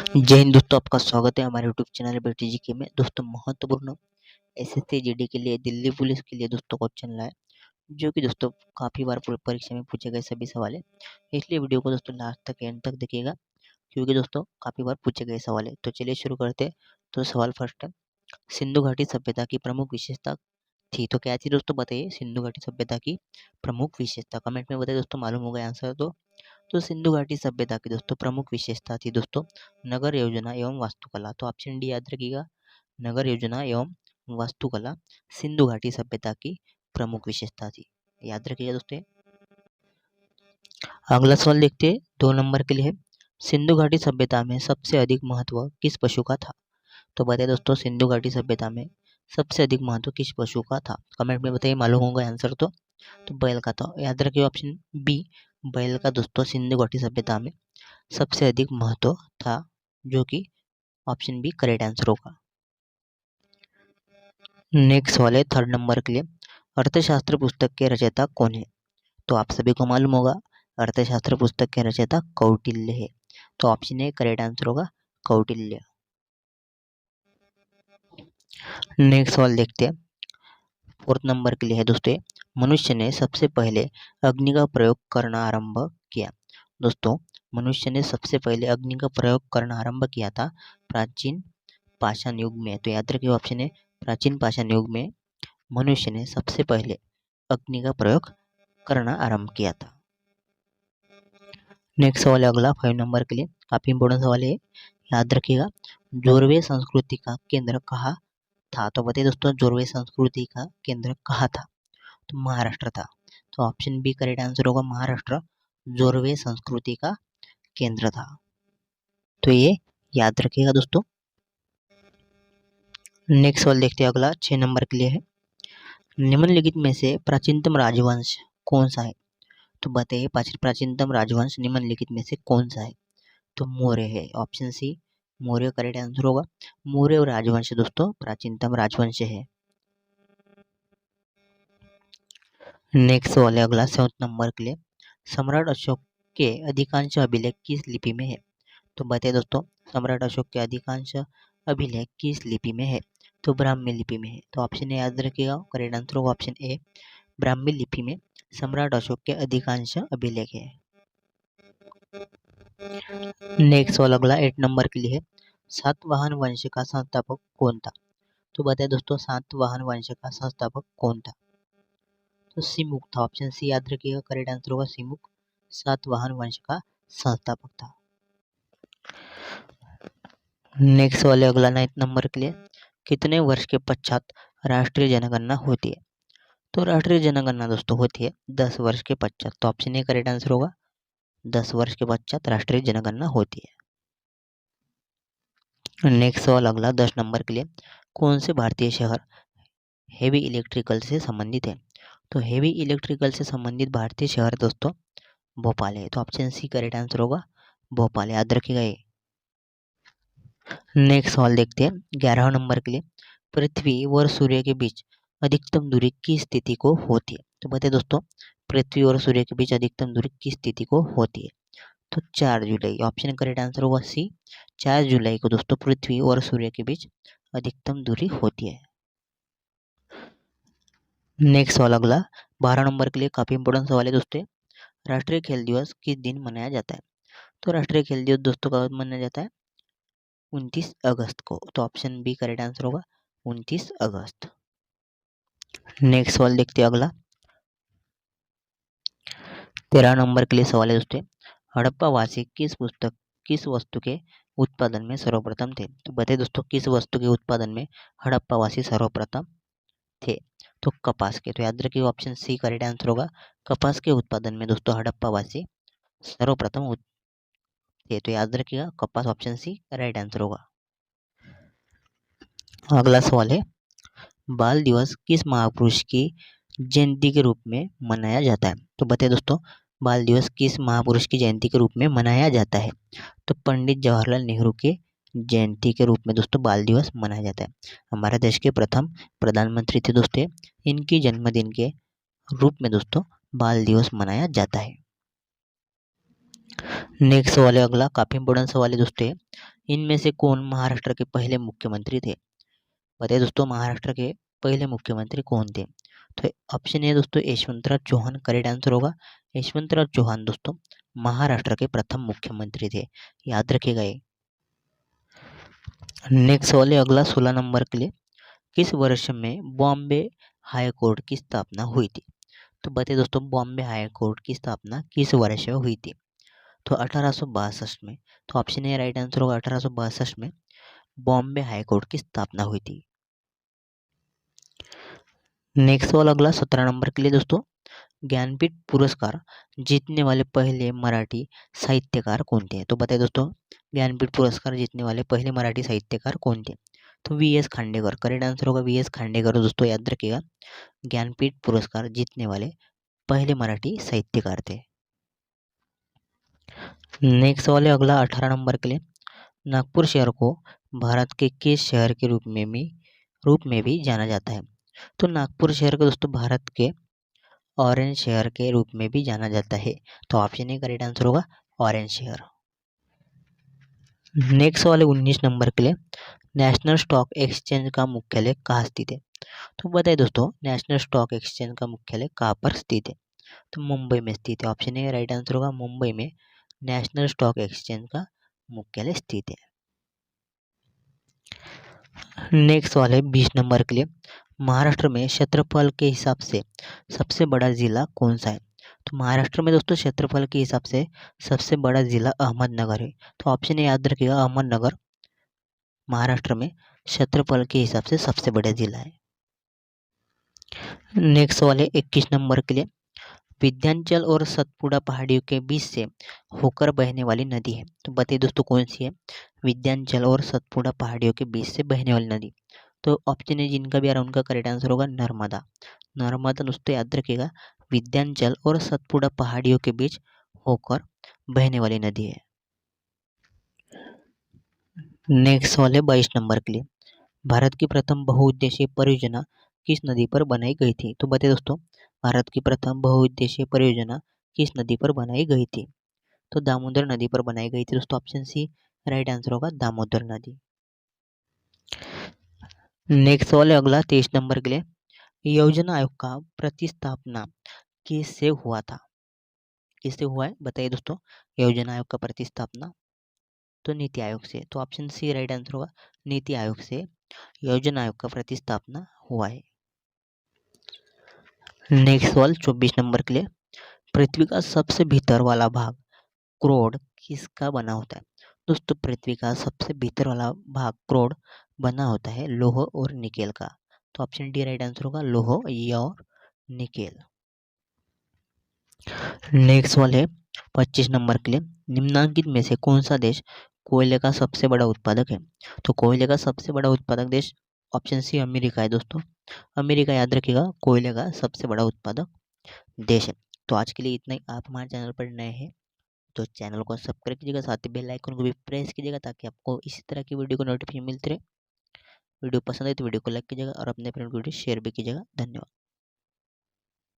जय हिंद दोस्तों, आपका स्वागत है हमारे यूट्यूब चैनल बेटी जी के में। दोस्तों महत्वपूर्ण एसएससी जीडी के लिए, दिल्ली पुलिस के लिए दोस्तों क्वेश्चन लाए, जो कि दोस्तों काफ़ी बार परीक्षा में पूछे गए सभी सवाल है। इसलिए वीडियो को दोस्तों लास्ट तक एंड तक देखिएगा, क्योंकि दोस्तों काफ़ी बार पूछे गए सवाल है। तो चलिए शुरू करते हैं। तो सवाल फर्स्ट है, सिंधु घाटी सभ्यता की प्रमुख विशेषता थी। तो क्या थी दोस्तों, बताइए सिंधु घाटी सभ्यता की प्रमुख विशेषता। कमेंट में बताइए दोस्तों, मालूम होगा आंसर। तो सिंधु घाटी सभ्यता की दोस्तों प्रमुख विशेषता थी दोस्तों नगर योजना एवं वास्तुकला। तो ऑप्शन डी याद रखिएगा, नगर योजना एवं वास्तुकला सिंधु घाटी सभ्यता की प्रमुख विशेषता थी, याद रखिएगा दोस्तों। अगला सवाल देखते हैं, 2 नंबर के लिए है, सिंधु घाटी सभ्यता में सबसे अधिक महत्व किस पशु का था। तो बताइए दोस्तों, सिंधु घाटी सभ्यता में सबसे अधिक महत्व किस पशु का था। कमेंट में बताइए, मालूम होगा आंसर। तो बैल का था, याद रखिए ऑप्शन बी बैल का दोस्तों सिंधु घाटी सभ्यता में सबसे अधिक महत्व था, जो कि ऑप्शन बी करेक्ट आंसर होगा। नेक्स्ट सवाल है 3rd नंबर के लिए, अर्थशास्त्र पुस्तक के रचयिता कौन है। तो आप सभी को मालूम होगा, अर्थशास्त्र पुस्तक के रचयिता कौटिल्य है। तो ऑप्शन ए करेक्ट आंसर होगा कौटिल्य। नेक्स्ट सवाल देखते हैं, 4th नंबर के लिए है दोस्तों, मनुष्य ने सबसे पहले अग्नि का प्रयोग करना आरंभ किया। दोस्तों मनुष्य ने सबसे पहले अग्नि का प्रयोग करना आरंभ किया था प्राचीन पाषाण युग में। तो याद रखिए ऑप्शन है प्राचीन पाषाण युग में मनुष्य ने सबसे पहले अग्नि का प्रयोग करना आरंभ किया था। नेक्स्ट सवाल है अगला 5 नंबर के लिए, काफी इंपोर्टेंट सवाल है, याद रखिएगा, जोरवे संस्कृति का केंद्र कहाँ था। तो बताइए दोस्तों, जोरवे संस्कृति का केंद्र कहाँ था। तो महाराष्ट्र था। तो ऑप्शन बी करेक्ट आंसर होगा महाराष्ट्र, जोरवे संस्कृति का केंद्र था। तो ये याद रखिएगा दोस्तों। नेक्स्ट सवाल देखते हैं अगला 6 नंबर के लिए है, निम्नलिखित में से प्राचीनतम राजवंश कौन सा है। तो बताइए प्राचीनतम राजवंश निम्नलिखित में से कौन सा है। तो मौर्य है, option C Maurya correct answer होगा। मौर्य राजवंश दोस्तों प्राचीनतम राजवंश है। नेक्स्ट सवाल है अगला 7 नंबर के लिए, सम्राट अशोक के अधिकांश अभिलेख किस लिपि में है। तो बताइए दोस्तों, सम्राट अशोक के अधिकांश अभिलेख किस लिपि में है। तो ब्राह्मी लिपि में है। तो ऑप्शन ए याद रखिएगा, करेक्ट आंसर होगा ऑप्शन ए ब्राह्मी लिपि में सम्राट अशोक के अधिकांश अभिलेख है। नेक्स्ट सवाल अगला 8 नंबर के लिए है, सातवाहन वंश का संस्थापक कौन था। तो बताइए दोस्तों, सातवाहन वंश का संस्थापक कौन था। तो सिमुक था, ऑप्शन सी याद रखिएगा, करेक्ट आंसर होगा सिमुक सातवाहन वंश का संस्थापक था। नेक्स्ट सवाल है अगला 9 नंबर के लिए, कितने वर्ष के पश्चात राष्ट्रीय जनगणना होती है। तो राष्ट्रीय जनगणना दोस्तों होती है 10 वर्ष के पश्चात। तो ऑप्शन ए करेक्ट आंसर होगा 10 वर्ष के पश्चात राष्ट्रीय जनगणना होती है। नेक्स्ट सवाल अगला 10 नंबर के लिए, कौन से भारतीय शहर हेवी इलेक्ट्रिकल से संबंधित है। तो हेवी इलेक्ट्रिकल से संबंधित भारतीय शहर दोस्तों भोपाल है। तो ऑप्शन सी करेक्ट आंसर होगा भोपाल, याद रखिएगा ये। नेक्स्ट सवाल देखते हैं 11 नंबर के लिए, पृथ्वी और सूर्य के बीच अधिकतम दूरी किस स्थिति को होती है। तो बताइए दोस्तों, पृथ्वी और सूर्य के बीच अधिकतम दूरी किस स्थिति को होती है। तो 4 जुलाई, ऑप्शन करेक्ट आंसर होगा सी 4 जुलाई को दोस्तों पृथ्वी और सूर्य के बीच अधिकतम दूरी होती है। नेक्स्ट सवाल अगला 12 नंबर के लिए, काफी इंपोर्टेंट सवाल है दोस्तों, राष्ट्रीय खेल दिवस किस दिन मनाया जाता है। तो राष्ट्रीय खेल दिवस दोस्तों कब मनाया जाता है, 29 अगस्त को। तो ऑप्शन बी करेक्ट आंसर होगा 29 अगस्त। नेक्स्ट सवाल देखते हैं अगला 13 नंबर के लिए सवाल है दोस्तों, हड़प्पा वासी किस वस्तु के उत्पादन में सर्वप्रथम थे। तो बताइए दोस्तों, किस वस्तु के उत्पादन में हड़प्पा वासी सर्वप्रथम थे। तो कपास के। तो याद रखिए ऑप्शन सी करेक्ट आंसर होगा, कपास के उत्पादन में दोस्तों हड़प्पा वासी सर्वप्रथम थे। तो याद रखिएगा कपास, ऑप्शन सी राइट आंसर होगा। अगला सवाल है, बाल दिवस किस महापुरुष की जयंती के रूप में मनाया जाता है। तो बताइए दोस्तों, बाल दिवस किस महापुरुष की जयंती के रूप में मनाया जाता है। तो पंडित जवाहरलाल नेहरू के जयंती के रूप में दोस्तों बाल दिवस मनाया जाता है। हमारे देश के प्रथम प्रधानमंत्री थे दोस्तों, इनकी जन्मदिन के रूप में दोस्तों बाल दिवस मनाया जाता है। नेक्स्ट सवाल है अगला, काफी इंपोर्टेंट सवाल है दोस्तों, इनमें से कौन महाराष्ट्र के पहले मुख्यमंत्री थे? बताइए दोस्तों, महाराष्ट्र के पहले मुख्यमंत्री कौन थे? तो ऑप्शन ए दोस्तों यशवंतराव चौहान करेक्ट आंसर होगा। यशवंतराव चौहान दोस्तों महाराष्ट्र के प्रथम मुख्यमंत्री थे, याद रखिएगा ये। नेक्स्ट सवाल है अगला 16 नंबर के लिए, किस वर्ष में बॉम्बे हाई कोर्ट की स्थापना हुई थी? तो बताइए दोस्तों, बॉम्बे हाई कोर्ट की स्थापना किस वर्ष में हुई थी? तो 1862 में। तो ऑप्शन ए राइट आंसर होगा, 1862 में बॉम्बे हाई कोर्ट की स्थापना हुई थी। नेक्स्ट सवाल अगला 17 नंबर के लिए दोस्तों, ज्ञानपीठ पुरस्कार जीतने वाले पहले मराठी साहित्यकार कौन थे? तो बताइए दोस्तों, ज्ञानपीठ पुरस्कार जीतने वाले पहले मराठी साहित्यकार कौन थे? तो वी.एस. खांडेकर करेक्ट आंसर होगा, वी.एस. खांडेकर दोस्तों, याद रखिएगा ज्ञानपीठ पुरस्कार जीतने वाले पहले मराठी साहित्यकार थे। नेक्स्ट सवाल है अगला 18 नंबर के लिए, नागपुर शहर को भारत के किस शहर के रूप में भी जाना जाता है? तो नागपुर शहर को दोस्तों भारत के ऑरेंज शहर के रूप में भी जाना जाता है। तो ऑप्शन ए करेक्ट आंसर होगा, ऑरेंज शहर। नेक्स्ट वाले 19 नंबर के लिए, नेशनल स्टॉक एक्सचेंज का मुख्यालय कहाँ स्थित है? तो बताइए दोस्तों, नेशनल स्टॉक एक्सचेंज का मुख्यालय कहाँ पर स्थित है? तो मुंबई में स्थित है। ऑप्शन ए राइट आंसर होगा, मुंबई में नेशनल स्टॉक एक्सचेंज का मुख्यालय स्थित है। नेक्स्ट वाले 20 नंबर के लिए, महाराष्ट्र में क्षेत्रफल के हिसाब से सबसे बड़ा जिला कौन सा है? तो महाराष्ट्र में दोस्तों क्षेत्रफल के हिसाब से सबसे बड़ा जिला अहमदनगर है। तो ऑप्शन ए याद रखिएगा, अहमदनगर महाराष्ट्र में क्षेत्रफल के हिसाब से सबसे बड़ा जिला है। नेक्स्ट वाले 21 नंबर के लिए, विंध्याचल और सतपुड़ा पहाड़ियों के बीच से होकर बहने वाली नदी है। तो बताइए दोस्तों कौन सी है? विंध्याचल और सतपुड़ा पहाड़ियों के बीच से बहने वाली नदी। तो ऑप्शन है जिनका भी आ रहा है उनका करेक्ट आंसर होगा नर्मदा। नर्मदा दोस्तों याद रखिएगा विंध्याचल और सतपुड़ा पहाड़ियों के बीच होकर बहने वाली नदी है। नेक्स्ट वाले 22 नंबर के लिए, भारत की प्रथम बहुउद्देशीय परियोजना किस नदी पर बनाई गई थी? तो बताइए दोस्तों, भारत की प्रथम बहुउद्देशीय परियोजना किस नदी पर बनाई गई थी? तो दामोदर नदी पर बनाई गई थी दोस्तों, ऑप्शन सी राइट आंसर होगा, दामोदर नदी। नेक्स्ट सवाल है अगला 23 नंबर के लिए, योजना आयोग का प्रतिस्थापना किससे हुआ था? किससे हुआ है बताइए दोस्तों, योजना आयोग का प्रतिस्थापना? तो नीति आयोग से। तो ऑप्शन सी राइट आंसर होगा, नीति आयोग से योजना आयोग का प्रतिस्थापना हुआ है। नेक्स्ट सवाल 24 नंबर के लिए, पृथ्वी का सबसे भीतर वाला भाग क्रोड किसका बना होता है? दोस्तों पृथ्वी का सबसे भीतर वाला भाग क्रोड बना होता है लोह और निकेल का। तो ऑप्शन डी राइट आंसर होगा, लोह और निकेल। नेक्स्ट वाले 25 नंबर के लिए, निम्नांकित में से कौन सा देश कोयले का सबसे बड़ा उत्पादक है? तो कोयले का सबसे बड़ा उत्पादक देश ऑप्शन सी अमेरिका है दोस्तों। अमेरिका याद रखिएगा कोयले का सबसे बड़ा उत्पादक देश है। तो आज के लिए इतना ही। आप हमारे चैनल पर नए हैं तो चैनल को सब्सक्राइब कीजिएगा, साथ ही बेल आइकन को भी प्रेस कीजिएगा ताकि आपको इसी तरह की वीडियो को नोटिफिकेशन मिलती रहे। वीडियो पसंद है तो वीडियो को लाइक कीजिएगा और अपने फ्रेंड को वीडियो शेयर भी कीजिएगा। धन्यवाद।